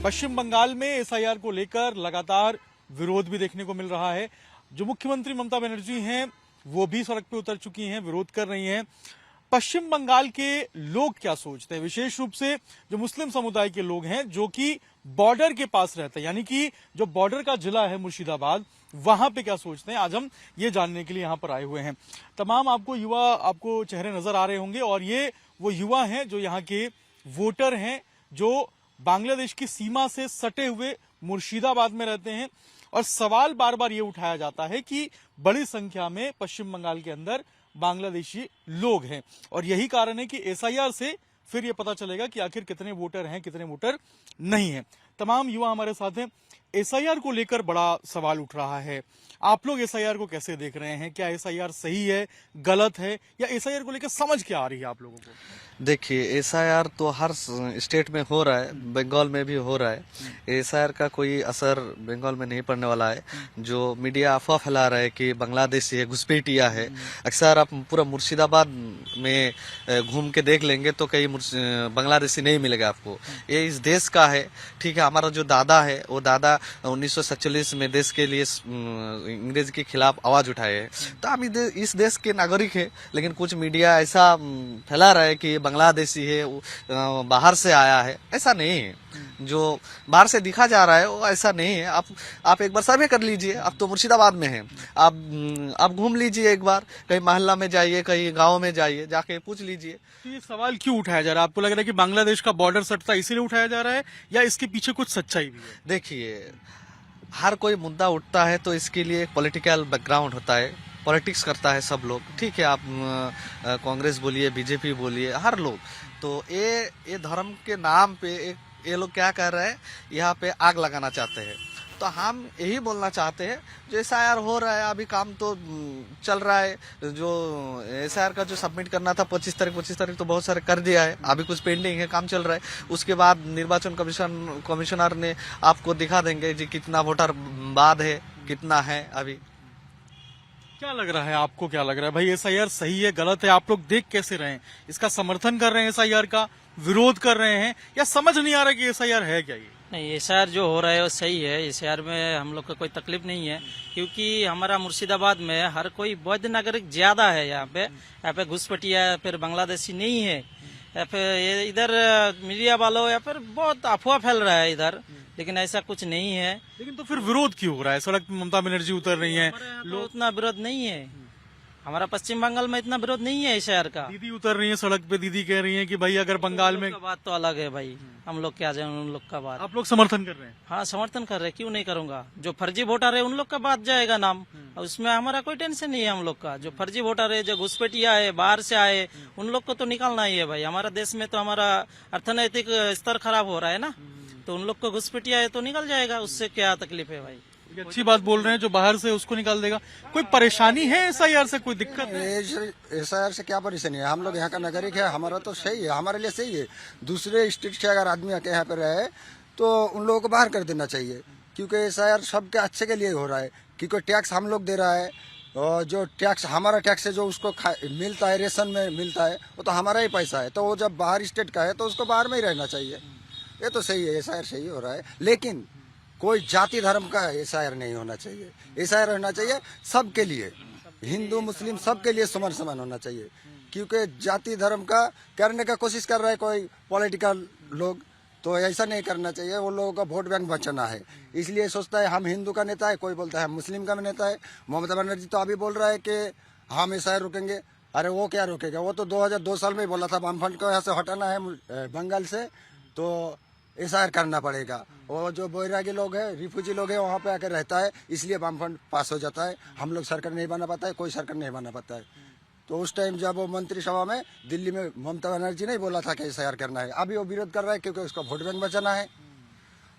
पश्चिम बंगाल में एसआईआर को लेकर लगातार विरोध भी देखने को मिल रहा है। जो मुख्यमंत्री ममता बनर्जी हैं वो भी सड़क पे उतर चुकी हैं, विरोध कर रही हैं। पश्चिम बंगाल के लोग क्या सोचते हैं, विशेष रूप से जो मुस्लिम समुदाय के लोग हैं जो कि बॉर्डर के पास रहते हैं, यानी कि जो बॉर्डर का जिला है मुर्शिदाबाद, वहां पे क्या सोचते हैं, आज हम ये जानने के लिए यहां पर आए हुए हैं। तमाम आपको चेहरे नजर आ रहे होंगे और ये वो युवा हैं जो यहाँ के वोटर हैं, जो बांग्लादेश की सीमा से सटे हुए मुर्शिदाबाद में रहते हैं। और सवाल बार बार ये उठाया जाता है कि बड़ी संख्या में पश्चिम बंगाल के अंदर बांग्लादेशी लोग हैं और यही कारण है कि एसआईआर से फिर ये पता चलेगा कि आखिर कितने वोटर हैं, कितने वोटर नहीं हैं। तमाम युवा हमारे साथ हैं। एसआईआर को लेकर बड़ा सवाल उठ रहा है। आप लोग एसआईआर को कैसे देख रहे हैं? क्या एसआईआर सही है, गलत है, या एसआईआर को लेकर समझ क्या आ रही है आप लोगों को? देखिए, एसआईआर तो हर स्टेट में हो रहा है, बंगाल में भी हो रहा है। एसआईआर का कोई असर बंगाल में नहीं पड़ने वाला है। जो मीडिया अफवाह फैला रहा है कि बांग्लादेशी है, घुसपैठिया है, अक्सर आप पूरा मुर्शिदाबाद में घूम के देख लेंगे तो कहीं बांग्लादेशी नहीं मिलेगा आपको। ये इस देश का है, ठीक है। हमारा जो दादा है वो दादा 1947 में देश के लिए अंग्रेज के खिलाफ आवाज उठाए है। तो हम इस देश के नागरिक है, लेकिन कुछ मीडिया ऐसा फैला रहा है कि बांग्लादेशी है, बाहर से आया है। ऐसा नहीं है, जो बाहर से दिखा जा रहा है वो ऐसा नहीं है। आप एक बार सर्वे कर लीजिए। आप तो मुर्शिदाबाद में हैं, आप घूम लीजिए, एक बार कहीं मोहल्ला में जाइए, कहीं गांव में जाइए, जाके पूछ लीजिए। तो ये सवाल क्यों उठाया जा रहा है? आपको लग रहा है कि बांग्लादेश का बॉर्डर सटता है इसीलिए उठाया जा रहा है, या इसके पीछे कुछ सच्चाई भी है? देखिए, हर कोई मुद्दा उठता है तो इसके लिए पॉलिटिकल बैकग्राउंड होता है, पॉलिटिक्स करता है सब लोग, ठीक है। आप कांग्रेस बोलिए, बीजेपी बोलिए, हर लोग। तो ये धर्म के नाम पे ये लोग क्या कर रहे हैं, यहाँ पे आग लगाना चाहते हैं। तो हम यही बोलना चाहते हैं, जो एसआईआर हो रहा है, अभी काम तो चल रहा है। जो एसआईआर का जो सबमिट करना था 25 तारीख तो बहुत सारे कर दिया है, अभी कुछ पेंडिंग है, काम चल रहा है। उसके बाद निर्वाचन कमिश्नर ने आपको दिखा देंगे जी कितना वोटर बाद है, कितना है। अभी क्या लग रहा है आपको, क्या लग रहा है भाई, एसआईआर सही है, गलत है? आप लोग देख कैसे रहे हैं? इसका समर्थन कर रहे हैं एसआईआर का, विरोध कर रहे हैं, या समझ नहीं आ रहा कि एसआईआर है क्या? ये नहीं, एसआईआर जो हो रहा है वो सही है। एसआईआर में हम लोग का कोई तकलीफ नहीं है, क्योंकि हमारा मुर्शिदाबाद में हर कोई वैध नागरिक ज्यादा है। यहाँ पे घुसपैठिया या फिर बांग्लादेशी नहीं है। या फिर इधर मीडिया वालों या फिर बहुत अफवाह फैल रहा है इधर, लेकिन ऐसा कुछ नहीं है। लेकिन तो फिर विरोध क्यों हो रहा है? सड़क पे ममता बनर्जी उतर रही हैं, लोग उतना विरोध नहीं है। हमारा पश्चिम बंगाल में इतना विरोध नहीं है एसआईआर का। दीदी उतर रही है सड़क पे, दीदी कह रही है कि भाई अगर बंगाल में, बात तो अलग है भाई, हम लोग क्या जाए उन लोग का बात। आप लोग समर्थन कर रहे हैं? हाँ, समर्थन कर रहे हैं, क्यों नहीं करूंगा। जो फर्जी वोटर है उन लोग का बात जाएगा नाम, उसमें हमारा कोई टेंशन नहीं है। हम लोग का जो फर्जी वोटर है, जो घुसपैठिया है, बाहर से आए, उन लोग को तो निकालना ही है भाई। हमारा देश में तो हमारा अर्थनैतिक स्तर खराब हो रहा है ना, तो उन लोग को घुसपैठिया है तो निकल जाएगा, उससे क्या तकलीफ है भाई। अच्छी बात बोल रहे हैं, जो बाहर से उसको निकाल देगा। कोई परेशानी है एसआईआर से, कोई दिक्कत है? एसआईआर से क्या परेशानी है? हम लोग यहाँ का नागरिक है, हमारा तो सही है, हमारे लिए सही है। दूसरे स्टेट से अगर आदमी आके यहाँ पे रहे तो उन लोगों को बाहर कर देना चाहिए, क्योंकि एसआईआर सबके अच्छे के लिए हो रहा है। क्योंकि टैक्स हम लोग दे रहा है, और जो टैक्स हमारा टैक्स है जो उसको मिलता है, रेशन में मिलता है, वो तो हमारा ही पैसा है। तो वो जब बाहर स्टेट का है तो उसको बाहर में ही रहना चाहिए। ये तो सही है, एसआईआर सही हो रहा है। लेकिन कोई जाति धर्म का एसआईआर नहीं होना चाहिए। एसआईआर होना चाहिए सबके लिए, हिंदू मुस्लिम सबके लिए समान समान होना चाहिए। क्योंकि जाति धर्म का करने का कोशिश कर रहा है कोई पॉलिटिकल लोग, तो ऐसा नहीं करना चाहिए। वो लोगों का वोट बैंक बचाना है, इसलिए सोचता है हम हिंदू का नेता है, कोई बोलता है हम मुस्लिम का नेता है। ममता बनर्जी तो अभी बोल रहा है कि हम एसआईआर रोकेंगे। अरे वो क्या रोकेगा? वो तो 2002 साल में ही बोला था वामफ्रंट को यहाँ से हटाना है बंगाल से, तो एसआईआर करना पड़ेगा। वो जो बैरागी लोग हैं, रिफ्यूजी लोग हैं, वहाँ पे आकर रहता है, इसलिए वामफ्रंट पास हो जाता है। हम लोग सरकार नहीं बना पाता है, कोई सरकार नहीं बना पाता है। तो उस टाइम जब वो मंत्रिसभा में दिल्ली में ममता बनर्जी नहीं बोला था कि एसआईआर करना है, अभी वो विरोध कर रहा है क्योंकि उसका वोट बैंक बचाना है।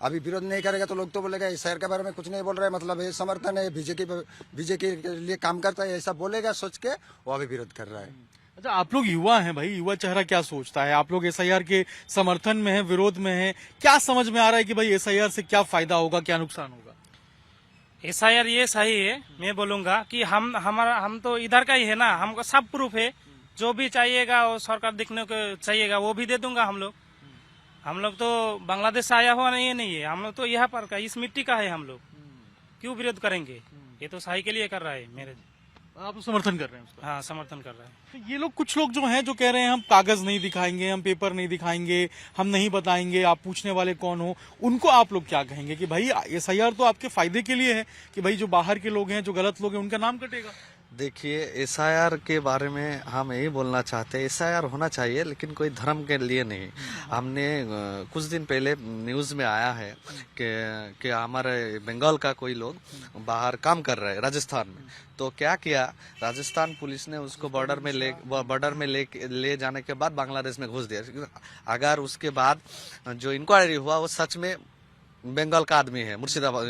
अभी विरोध नहीं करेगा तो लोग तो बोलेगा एसआईआर के बारे में कुछ नहीं बोल रहे, मतलब ये समर्थन है, बीजेपी के लिए काम करता है, ऐसा बोलेगा सोच के वो अभी विरोध कर रहा है। अच्छा, आप लोग युवा हैं भाई, युवा चेहरा क्या सोचता है? आप लोग एसआईआर के समर्थन में हैं, विरोध में हैं? क्या समझ में आ रहा है कि भाई एसआईआर से क्या फायदा होगा, क्या नुकसान होगा? एसआईआर ये सही है। मैं बोलूंगा कि हम तो इधर का ही है ना, हमको सब प्रूफ है। जो भी चाहिएगा वो सरकार देखने को चाहिएगा वो भी दे दूंगा हम लोग। हम लोग तो बांग्लादेश से आया हुआ नहीं है, हम लोग तो यहाँ पर का इस मिट्टी का है। हम लोग क्यों विरोध करेंगे? ये तो सही के लिए कर रहा है मेरे। आप समर्थन कर रहे हैं उसका? हाँ, समर्थन कर रहा है। तो ये लोग, कुछ लोग जो हैं जो कह रहे हैं हम कागज नहीं दिखाएंगे, हम पेपर नहीं दिखाएंगे, हम नहीं बताएंगे आप पूछने वाले कौन हो, उनको आप लोग क्या कहेंगे कि भाई एसआईआर तो आपके फायदे के लिए है कि भाई जो बाहर के लोग हैं, जो गलत लोग हैं, उनका नाम कटेगा? देखिए, एसआईआर के बारे में हम यही बोलना चाहते हैं, एसआईआर होना चाहिए लेकिन कोई धर्म के लिए नहीं। हमने कुछ दिन पहले न्यूज़ में आया है कि हमारे बंगाल का कोई लोग बाहर काम कर रहे हैं राजस्थान में, तो क्या किया, राजस्थान पुलिस ने उसको बॉर्डर में ले जाने के बाद बांग्लादेश में घुस दिया। अगर उसके बाद जो इंक्वायरी हुआ वो सच में बंगाल का आदमी है, मुर्शिदाबाद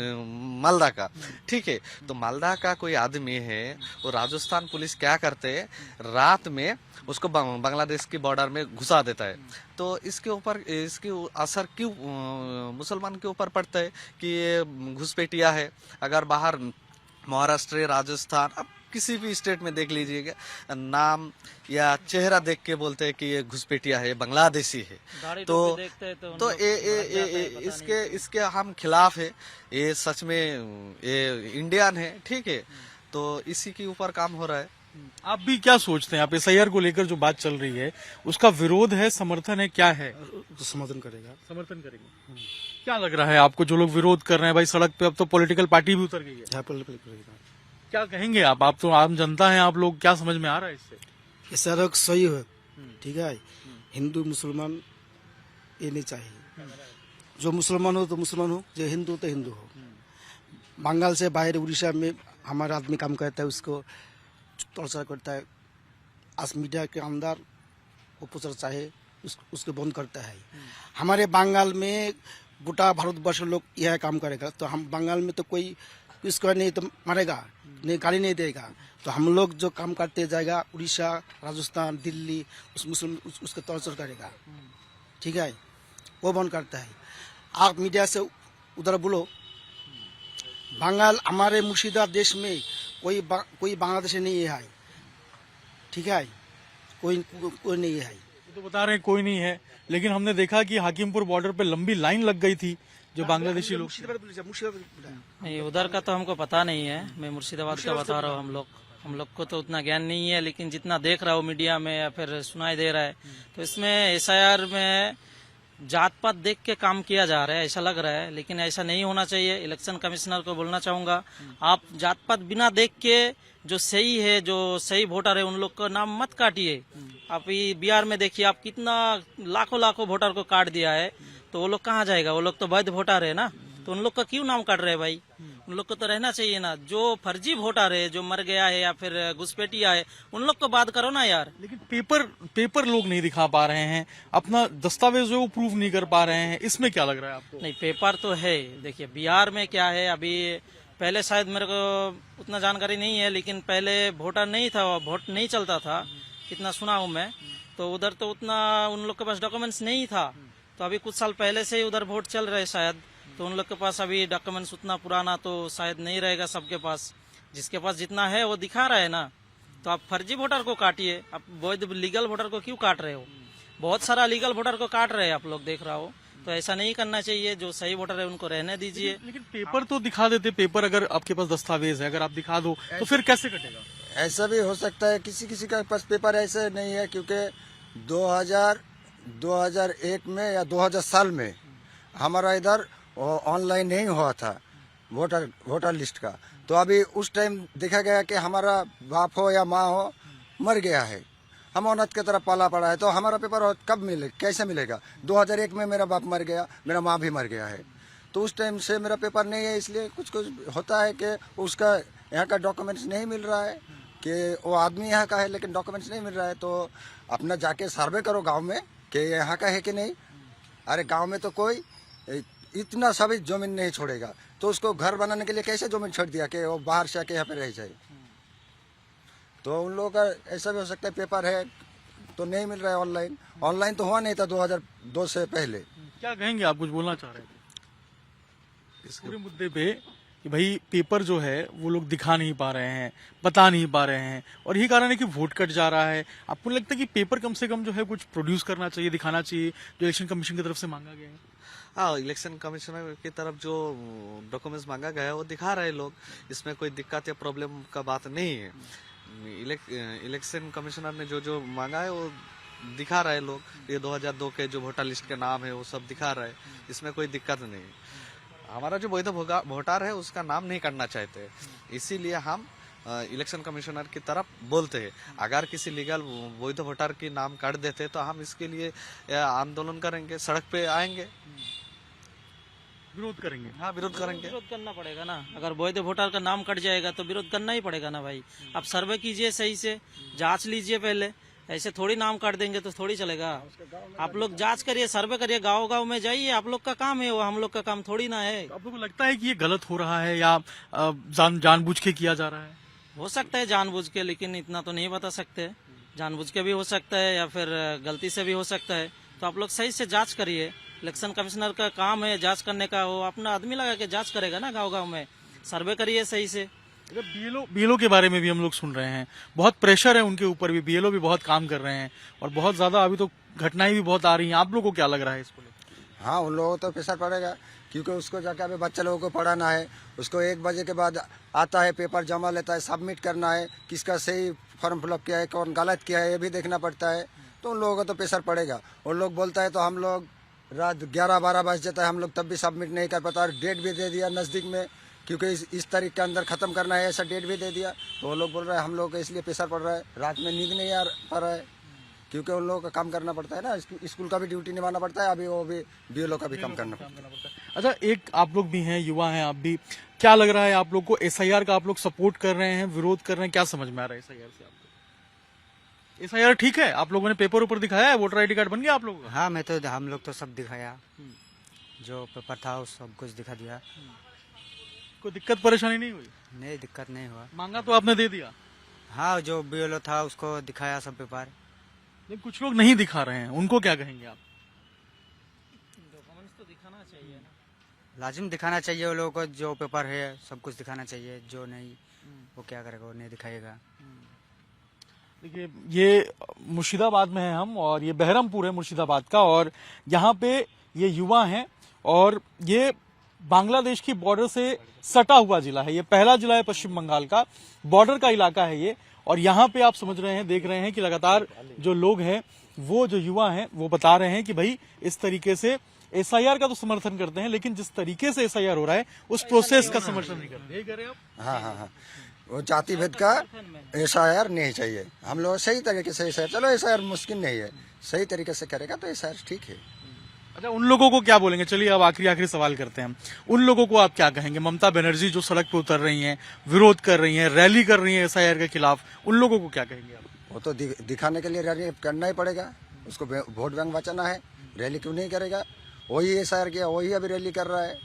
मालदा का, ठीक है, तो मालदा का कोई आदमी है, वो राजस्थान पुलिस क्या करते है, रात में उसको बांग्लादेश की बॉर्डर में घुसा देता है। तो इसके असर क्यों मुसलमान के ऊपर पड़ता है कि ये घुसपैठिया है? अगर बाहर महाराष्ट्र, राजस्थान, अब किसी भी स्टेट में देख लीजिएगा, नाम या चेहरा देख के बोलते हैं कि ये घुसपैठिया है, बांग्लादेशी है। तो इसके हम खिलाफ है। ये सच में ये इंडियन है, ठीक है, तो इसी के ऊपर काम हो रहा है। आप भी क्या सोचते हैं? आप एसआईआर को लेकर जो बात चल रही है, उसका विरोध है, समर्थन है, क्या है? समर्थन करेगा। समर्थन करेंगे। क्या लग रहा है आपको, जो लोग विरोध कर रहे हैं भाई सड़क पे, अब तो पॉलिटिकल पार्टी भी उतर गई है, क्या कहेंगे आप तो आम जनता हैं, आप लोग, क्या समझ में आ रहा है इससे? ये सड़क सही है, ठीक है, हिंदू मुसलमान ये नहीं चाहिए। जो मुसलमान हो तो मुसलमान हो, जो हिंदू तो हिंदू हो। बंगाल से बाहर उड़ीसा में हमारा आदमी काम करता है, उसको टॉर्चर करता है। आज मीडिया के अंदर वो प्रचार है, उसको बंद करता है। हमारे बंगाल में गोटा भारतवर्ष लोग यह काम करेगा, तो हम बंगाल में तो कोई इसको नहीं तो मारेगा, नहीं गाली नहीं देगा, तो हम लोग जो काम करते जाएगा उड़ीसा, राजस्थान, दिल्ली, उसको टॉर्चर करेगा, ठीक है, वो बंद करता है। आप मीडिया से उधर बोलो, बंगाल हमारे मुर्शिदाबाद देश में कोई बांग्लादेशी नहीं है, ठीक है, कोई नहीं है। तो बता रहे हैं कोई नहीं है, लेकिन हमने देखा कि हाकिमपुर बॉर्डर पे लंबी लाइन लग गई थी जो बांग्लादेशी लोग। नहीं, उधर का तो हमको पता नहीं है, मैं मुर्शिदाबाद का बता रहा हूँ। हम लोग को तो उतना ज्ञान नहीं है, लेकिन जितना देख रहा हूँ मीडिया में या फिर सुनाई दे रहा है, तो इसमें एसआईआर में जात पात देख के काम किया जा रहा है, ऐसा लग रहा है, लेकिन ऐसा नहीं होना चाहिए। इलेक्शन कमिश्नर को बोलना चाहूंगा, आप जात पात बिना देख के जो सही है, जो सही वोटर है, उन लोग का नाम मत काटिए। आप ये बिहार में देखिए, आप कितना लाखों वोटर को काट दिया है, तो वो लोग कहाँ जाएगा? वो लोग तो वैध वोटर है ना, तो उन लोग का क्यों नाम काट रहे हैं भाई? उन लोग को तो रहना चाहिए ना। जो फर्जी वोटर है, जो मर गया है या फिर घुसपैठिया है, उन लोग को बात करो ना यार। लेकिन पेपर लोग नहीं दिखा पा रहे हैं, अपना दस्तावेज जो प्रूफ नहीं कर पा रहे हैं, इसमें क्या लग रहा है आपको? नहीं, पेपर तो है। देखिए बिहार में क्या है, अभी पहले शायद मेरे को उतना जानकारी नहीं है, लेकिन पहले वोटर नहीं था, वोट नहीं चलता था, इतना सुना हूँ मैं, तो उधर तो उतना उन लोग के पास डॉक्यूमेंट्स नहीं था। तो अभी कुछ साल पहले से ही उधर वोट चल रहे शायद, तो उन लोग के पास अभी डॉक्यूमेंट्स उतना पुराना तो शायद नहीं रहेगा सबके पास। जिसके पास जितना है वो दिखा रहा है ना, तो आप फर्जी वोटर को काटिए, आप वैध लीगल वोटर को क्यों काट रहे हो? बहुत सारा लीगल वोटर को काट रहे हैं, आप लोग देख रहा हो, तो ऐसा नहीं करना चाहिए। जो सही वोटर है उनको रहने दीजिए। लेकिन पेपर तो दिखा देते, पेपर अगर आपके पास दस्तावेज है, अगर आप दिखा दो तो फिर कैसे कटेगा? ऐसा भी हो सकता है, किसी के पास पेपर ऐसे नहीं है, क्योंकि 2001 में या 2000 साल में हमारा इधर ऑनलाइन नहीं हुआ था वोटर लिस्ट का, तो अभी उस टाइम देखा गया कि हमारा बाप हो या माँ हो मर गया है, हम अनाथ की तरह पाला पड़ा है, तो हमारा पेपर कब मिले, कैसे मिलेगा? 2001 में मेरा बाप मर गया, मेरा माँ भी मर गया है, तो उस टाइम से मेरा पेपर नहीं है। इसलिए कुछ होता है कि उसका यहाँ का डॉक्यूमेंट्स नहीं मिल रहा है, कि वो आदमी यहाँ का है लेकिन डॉक्यूमेंट्स नहीं मिल रहा है, तो अपना जाके सर्वे करो गांव में कि यहाँ का है कि नहीं। अरे गांव में तो कोई इतना सभी जमीन नहीं छोड़ेगा, तो उसको घर बनाने के लिए कैसे जमीन छोड़ दिया कि वो बाहर से आके यहाँ पे रह जाए? तो उन लोगों का ऐसा भी हो सकता है, पेपर है तो नहीं मिल रहा है। ऑनलाइन तो हुआ नहीं था 2002 से पहले। क्या कहेंगे आप, कुछ बोलना चाह रहे थे इस पूरे मुद्दे पे? कि भाई पेपर जो है वो लोग दिखा नहीं पा रहे हैं, बता नहीं पा रहे हैं, और यही कारण है कि वोट कट जा रहा है। आपको लगता है कि पेपर कम से कम जो है कुछ प्रोड्यूस करना चाहिए, दिखाना चाहिए, जो इलेक्शन कमीशन की तरफ से मांगा गया है? हाँ, इलेक्शन कमिश्नर की तरफ जो डॉक्यूमेंट्स मांगा गया है वो दिखा रहे लोग, इसमें कोई दिक्कत या प्रॉब्लम का बात नहीं है। इलेक्शन कमिश्नर ने जो जो मांगा है वो दिखा रहे लोग, ये 2002 के जो वोटर लिस्ट के नाम है वो सब दिखा रहे, इसमें कोई दिक्कत नहीं। हमारा जो वैध वोटर है उसका नाम नहीं करना चाहते, इसीलिए हम इलेक्शन कमिश्नर की तरफ बोलते हैं। अगर किसी लीगल वैध वोटर की नाम काट देते तो हम इसके लिए आंदोलन करेंगे, सड़क पे आएंगे, विरोध करेंगे। हाँ विरोध करेंगे। विरोध करना पड़ेगा ना, अगर वैध वोटर का नाम कट जाएगा तो विरोध करना ही पड़ेगा ना भाई। आप सर्वे कीजिए, सही से जांच लीजिए पहले, ऐसे थोड़ी नाम काट देंगे तो थोड़ी चलेगा। आप लोग जांच करिए, सर्वे करिए, गांव गांव में जाइए, आप लोग का काम है वो, हम लोग का काम थोड़ी ना है। आप लोगों को लगता है कि ये गलत हो रहा है या जानबूझ के किया जा रहा है? हो सकता है जानबूझ के, लेकिन इतना तो नहीं बता सकते। जानबूझ के भी हो सकता है या फिर गलती से भी हो सकता है, तो आप लोग सही से जांच करिए। इलेक्शन कमिश्नर का काम है जांच करने का, वो अपना आदमी लगा के जांच करेगा ना गांव गांव में। सर्वे करिए सही से। बीएलओ के बारे में भी हम लोग सुन रहे हैं, बहुत प्रेशर है उनके ऊपर भी, बीएलओ भी बहुत काम कर रहे हैं और बहुत ज्यादा अभी तो घटनाएं भी बहुत आ रही हैं। आप लोगों को क्या लग रहा है इसको लेकर? हाँ, उन लोगों को तो प्रेशर पड़ेगा, क्योंकि उसको जाके अभी बच्चे लोगों को पढ़ाना है, उसको 1 बजे के बाद आता है, पेपर जमा लेता है, सबमिट करना है, किसका सही फॉर्म फिलअप किया है, कौन गलत किया है, ये भी देखना पड़ता है। तो उन लोगों को तो प्रेशर पड़ेगा। उन लोग बोलता है तो हम लोग रात 11-12 बज जाता है, हम लोग तब भी सबमिट नहीं कर पाता, और डेट भी दे दिया नज़दीक में, क्योंकि इस तारीख के अंदर ख़त्म करना है, ऐसा डेट भी दे दिया। तो वो लोग बोल रहे हैं हम लोग को इसलिए प्रेशर पड़ रहा है, रात में नींद नहीं आ पा रहा है, क्योंकि उन लोगों का काम करना पड़ता है ना, स्कूल का भी ड्यूटी निभाना पड़ता है, अभी वो भी बीएलओ का भी काम करना पड़ता है। अच्छा, एक आप लोग भी हैं, युवा हैं आप भी, क्या लग रहा है आप लोग को? एसआईआर का आप लोग सपोर्ट कर रहे हैं, विरोध कर रहे हैं, क्या समझ में आ रहा है एसआईआर से आपको? एसआईआर ठीक है? आप लोगों ने पेपर ऊपर दिखाया है, वोटर आईडी कार्ड बन गया आप लोगों का? हाँ, हम लोग तो सब दिखाया, जो पेपर था वो सब कुछ दिखा दिया। कोई दिक्कत परेशानी नहीं हुई? नहीं, दिक्कत नहीं हुआ। मांगा तो आपने दे दिया? हाँ, जो बीएलओ था उसको दिखाया सब पेपर। लेकिन कुछ लोग नहीं दिखा रहे हैं, उनको क्या कहेंगे आप? डॉक्यूमेंट्स तो दिखाना चाहिए ना। लाजिम दिखाना चाहिए, वो लोगों को जो पेपर है सब कुछ दिखाना चाहिए, जो नहीं वो क्या करेगा, वो नहीं दिखाएगा। देखिए, ये मुर्शिदाबाद में है हम, और ये बहरमपुर है मुर्शिदाबाद का, और यहाँ पे ये युवा हैं, और ये बांग्लादेश की बॉर्डर से सटा हुआ जिला है। ये पहला जिला है पश्चिम बंगाल का, बॉर्डर का इलाका है ये, और यहाँ पे आप समझ रहे हैं, देख रहे हैं कि लगातार जो लोग हैं, वो जो युवा हैं, वो बता रहे हैं कि भाई इस तरीके से एसआईआर का तो समर्थन करते हैं, लेकिन जिस तरीके से एसआईआर हो रहा है उस प्रोसेस का समर्थन नहीं करते। यही कह रहे हैं आप? हाँ, वो जाति भेद का एसआईआर नहीं चाहिए। हम लोग सही तरीके से एसआईआर, चलो एसआईआर मुश्किल नहीं है, सही तरीके से करेगा तो एसआईआर ठीक है। अच्छा, उन लोगों को क्या बोलेंगे? चलिए अब आखिरी सवाल करते हैं हम। उन लोगों को आप क्या कहेंगे? ममता बनर्जी जो सड़क पे उतर रही हैं, विरोध कर रही हैं, रैली कर रही हैं एसआईआर के खिलाफ, उन लोगों को क्या कहेंगे आप? वो तो दिखाने के लिए रैली करना ही पड़ेगा, उसको वोट बैंक बचाना है, रैली क्यों नहीं करेगा? वही एसआईआर किया, वही अभी रैली कर रहा है।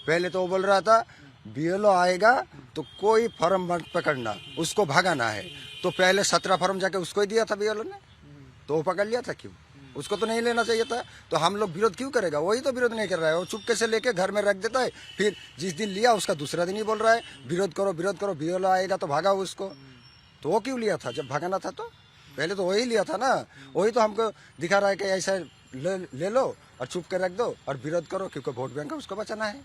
पहले तो वो बोल रहा था बीएलओ आएगा तो कोई फॉर्म मत पकड़ना, उसको भगाना है, तो पहले 17 फॉर्म जाके उसको ही दिया था बीएलओ ने, तो वो पकड़ लिया था। क्यों? उसको तो नहीं लेना चाहिए था। तो हम लोग विरोध क्यों करेगा? वही तो विरोध नहीं कर रहा है, वो चुपके से लेके घर में रख देता है, फिर जिस दिन लिया उसका दूसरा दिन ही बोल रहा है विरोध करो विरोध करो, बीएलओ आएगा तो भागा उसको। तो वो क्यों लिया था जब भगाना था? तो पहले तो वही लिया था ना, वही तो हमको दिखा रहा है कि ऐसा ले लो और चुप के रख दो और विरोध करो, क्योंकि वोट बैंक का उसको बचाना है।